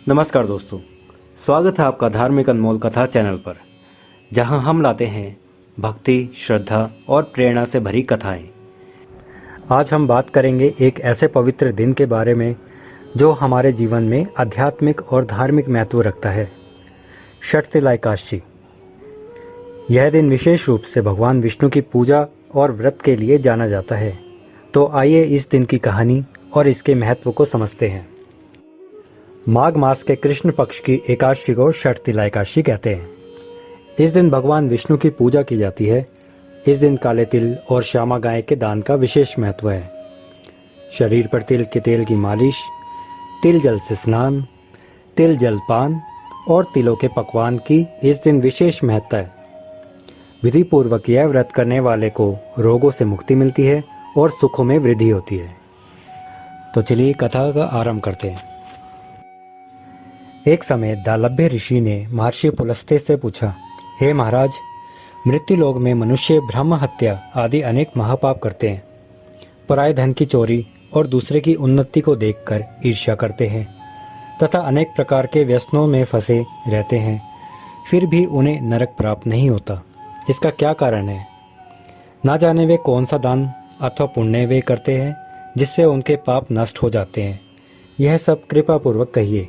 नमस्कार दोस्तों, स्वागत है आपका धार्मिक अनमोल कथा चैनल पर, जहां हम लाते हैं भक्ति, श्रद्धा और प्रेरणा से भरी कथाएं। आज हम बात करेंगे एक ऐसे पवित्र दिन के बारे में जो हमारे जीवन में आध्यात्मिक और धार्मिक महत्व रखता है, षटतिला एकादशी। यह दिन विशेष रूप से भगवान विष्णु की पूजा और व्रत के लिए जाना जाता है। तो आइए इस दिन की कहानी और इसके महत्व को समझते हैं। माघ मास के कृष्ण पक्ष की एकादशी को षटतिला एकादशी कहते हैं। इस दिन भगवान विष्णु की पूजा की जाती है। इस दिन काले तिल और श्यामा गाय के दान का विशेष महत्व है। शरीर पर तिल के तेल की मालिश, तिल जल से स्नान, तिल जलपान और तिलों के पकवान की इस दिन विशेष महत्ता है। विधि पूर्वक यह व्रत करने वाले को रोगों से मुक्ति मिलती है और सुखों में वृद्धि होती है। तो चलिए कथा का आरंभ करते हैं। एक समय दालभ्य ऋषि ने महर्षि पुलस्त्य से पूछा, हे महाराज, मृत्युलोक में मनुष्य ब्रह्म हत्या आदि अनेक महापाप करते हैं। पराये धन की चोरी और दूसरे की उन्नति को देखकर ईर्ष्या करते हैं तथा अनेक प्रकार के व्यसनों में फंसे रहते हैं, फिर भी उन्हें नरक प्राप्त नहीं होता। इसका क्या कारण है? ना जाने वे कौन सा दान अथवा पुण्य वे करते हैं जिससे उनके पाप नष्ट हो जाते हैं। यह सब कृपा पूर्वक कहिए।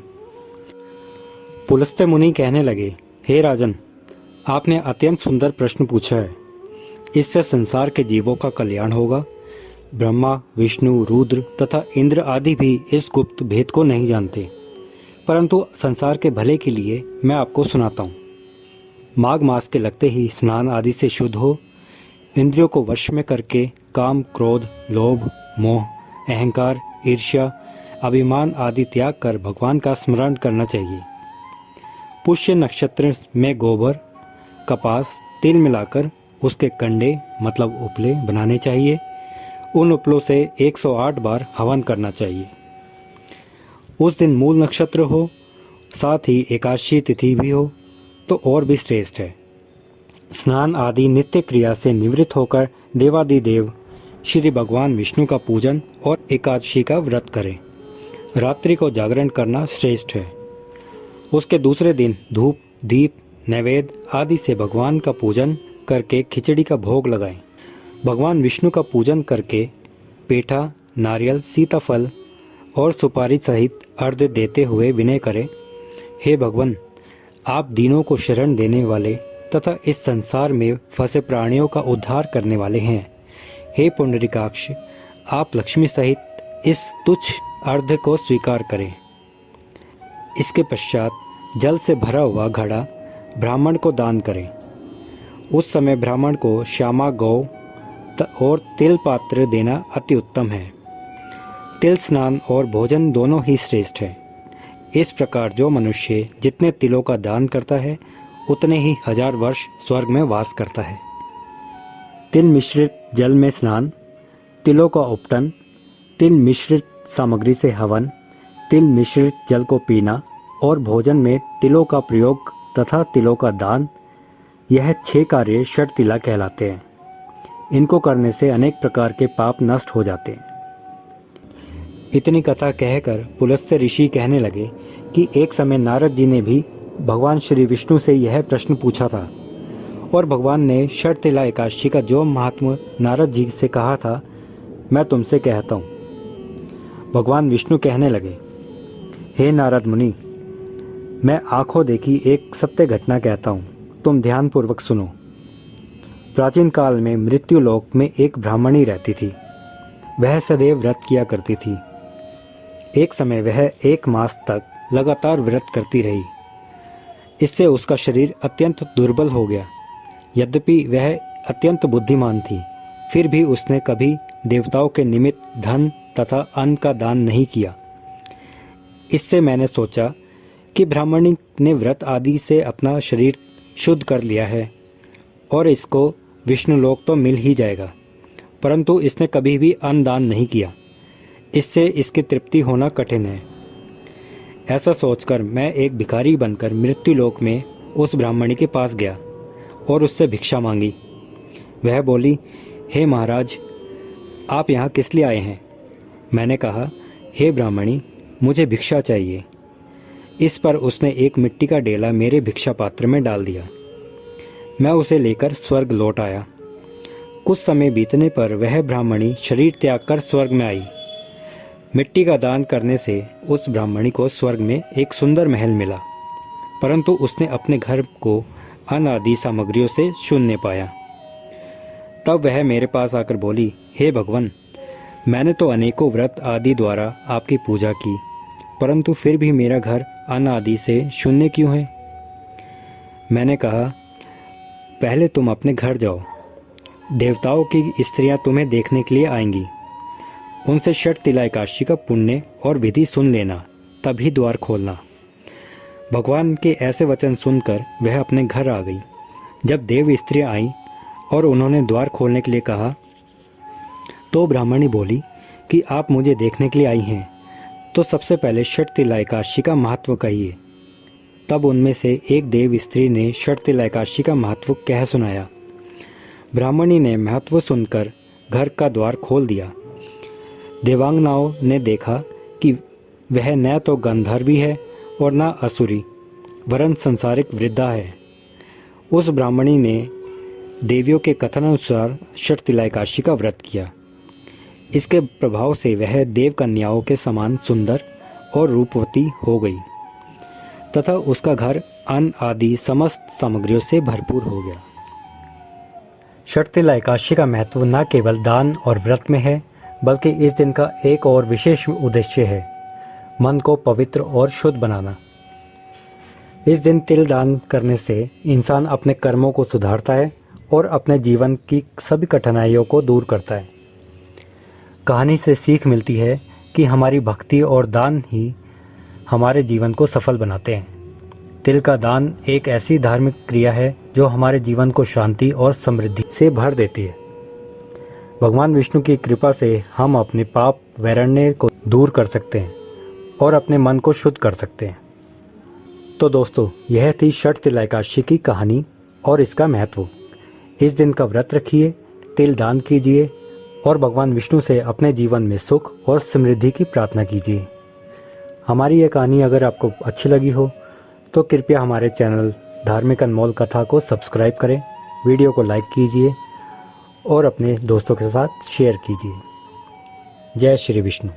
पुलस्त्य मुनि कहने लगे, हे राजन, आपने अत्यंत सुंदर प्रश्न पूछा है। इससे संसार के जीवों का कल्याण होगा। ब्रह्मा, विष्णु, रुद्र तथा इंद्र आदि भी इस गुप्त भेद को नहीं जानते, परंतु संसार के भले के लिए मैं आपको सुनाता हूँ। माघ मास के लगते ही स्नान आदि से शुद्ध हो, इंद्रियों को वश में करके काम, क्रोध, लोभ, मोह, अहंकार, ईर्ष्या, अभिमान आदि त्याग कर भगवान का स्मरण करना चाहिए। पुष्य नक्षत्र में गोबर, कपास, तिल मिलाकर उसके कंडे मतलब उपले बनाने चाहिए। उन उपलों से 108 बार हवन करना चाहिए। उस दिन मूल नक्षत्र हो, साथ ही एकादशी तिथि भी हो तो और भी श्रेष्ठ है। स्नान आदि नित्य क्रिया से निवृत्त होकर देवादिदेव श्री भगवान विष्णु का पूजन और एकादशी का व्रत करें। रात्रि को जागरण करना श्रेष्ठ है। उसके दूसरे दिन धूप, दीप, नैवेद्य आदि से भगवान का पूजन करके खिचड़ी का भोग लगाएं। भगवान विष्णु का पूजन करके पेठा, नारियल, सीताफल और सुपारी सहित अर्घ्य देते हुए विनय करें, हे भगवान, आप दीनों को शरण देने वाले तथा इस संसार में फंसे प्राणियों का उद्धार करने वाले हैं। हे पुंडरीकाक्ष, आप लक्ष्मी सहित इस तुच्छ अर्घ्य को स्वीकार करें। इसके पश्चात जल से भरा हुआ घड़ा ब्राह्मण को दान करें। उस समय ब्राह्मण को श्यामा गौ और तिल पात्र देना अति उत्तम है। तिल स्नान और भोजन दोनों ही श्रेष्ठ है। इस प्रकार जो मनुष्य जितने तिलों का दान करता है उतने ही 1000 वर्ष स्वर्ग में वास करता है। तिल मिश्रित जल में स्नान, तिलों का उपटन, तिल मिश्रित सामग्री से हवन, तिल मिश्रित जल को पीना और भोजन में तिलों का प्रयोग तथा तिलों का दान, यह 6 कार्य षटतिला कहलाते हैं। इनको करने से अनेक प्रकार के पाप नष्ट हो जाते हैं। इतनी कथा कहकर पुलस्त्य ऋषि कहने लगे कि एक समय नारद जी ने भी भगवान श्री विष्णु से यह प्रश्न पूछा था और भगवान ने षटतिला एकादशी का जो महात्मा नारद जी से कहा था, मैं तुमसे कहता हूँ। भगवान विष्णु कहने लगे, हे नारद मुनि, मैं आंखों देखी एक सत्य घटना कहता हूँ, तुम ध्यानपूर्वक सुनो। प्राचीन काल में मृत्युलोक में एक ब्राह्मणी रहती थी। वह सदैव व्रत किया करती थी। एक समय वह 1 मास तक लगातार व्रत करती रही। इससे उसका शरीर अत्यंत दुर्बल हो गया। यद्यपि वह अत्यंत बुद्धिमान थी, फिर भी उसने कभी देवताओं के निमित्त धन तथा अन्न का दान नहीं किया। इससे मैंने सोचा कि ब्राह्मणी ने व्रत आदि से अपना शरीर शुद्ध कर लिया है और इसको विष्णुलोक तो मिल ही जाएगा, परंतु इसने कभी भी अन्न दान नहीं किया। इससे इसकी तृप्ति होना कठिन है। ऐसा सोचकर मैं एक भिखारी बनकर मृत्युलोक में उस ब्राह्मणी के पास गया और उससे भिक्षा मांगी। वह बोली, हे महाराज, आप यहाँ किस लिए आए हैं? मैंने कहा, हे ब्राह्मणी, मुझे भिक्षा चाहिए। इस पर उसने एक मिट्टी का डेला मेरे भिक्षा पात्र में डाल दिया। मैं उसे लेकर स्वर्ग लौट आया। कुछ समय बीतने पर वह ब्राह्मणी शरीर त्याग कर स्वर्ग में आई। मिट्टी का दान करने से उस ब्राह्मणी को स्वर्ग में एक सुंदर महल मिला, परंतु उसने अपने घर को अन्न आदि सामग्रियों से शून्य पाया। तब वह मेरे पास आकर बोली, हे भगवान, मैंने तो अनेकों व्रत आदि द्वारा आपकी पूजा की, परंतु फिर भी मेरा घर अन्न आदि से शून्य क्यों है? मैंने कहा, पहले तुम अपने घर जाओ, देवताओं की स्त्रियां तुम्हें देखने के लिए आएंगी। उनसे षट तिला एकादशी का पुण्य और विधि सुन लेना, तभी द्वार खोलना। भगवान के ऐसे वचन सुनकर वह अपने घर आ गई। जब देव स्त्रियां आईं और उन्होंने द्वार खोलने के लिए कहा, तो ब्राह्मणी बोली कि आप मुझे देखने के लिए आई हैं, तो सबसे पहले षट तिला एकादशी का महत्व कहिए। तब उनमें से एक देव स्त्री ने षट तिला एकादशी का महत्व कह सुनाया। ब्राह्मणी ने महत्व सुनकर घर का द्वार खोल दिया। देवांगनाओं ने देखा कि वह न तो गंधर्वी है और न असुरी, वरन संसारिक वृद्धा है। उस ब्राह्मणी ने देवियों के कथनानुसार षट तिला एकादशी का व्रत किया। इसके प्रभाव से वह देव कन्याओं के समान सुंदर और रूपवती हो गई तथा उसका घर अन्न आदि समस्त सामग्रियों से भरपूर हो गया। षट तिला एकादशी का महत्व न केवल दान और व्रत में है, बल्कि इस दिन का एक और विशेष उद्देश्य है, मन को पवित्र और शुद्ध बनाना। इस दिन तिल दान करने से इंसान अपने कर्मों को सुधारता है और अपने जीवन की सभी कठिनाइयों को दूर करता है। कहानी से सीख मिलती है कि हमारी भक्ति और दान ही हमारे जीवन को सफल बनाते हैं। तिल का दान एक ऐसी धार्मिक क्रिया है जो हमारे जीवन को शांति और समृद्धि से भर देती है। भगवान विष्णु की कृपा से हम अपने पाप वैरण्य को दूर कर सकते हैं और अपने मन को शुद्ध कर सकते हैं। तो दोस्तों, यह थी षट तिला एकादशी की कहानी और इसका महत्व। इस दिन का व्रत रखिए, तिल दान कीजिए और भगवान विष्णु से अपने जीवन में सुख और समृद्धि की प्रार्थना कीजिए। हमारी यह कहानी अगर आपको अच्छी लगी हो तो कृपया हमारे चैनल धार्मिक अनमोल कथा को सब्सक्राइब करें, वीडियो को लाइक कीजिए और अपने दोस्तों के साथ शेयर कीजिए। जय श्री विष्णु।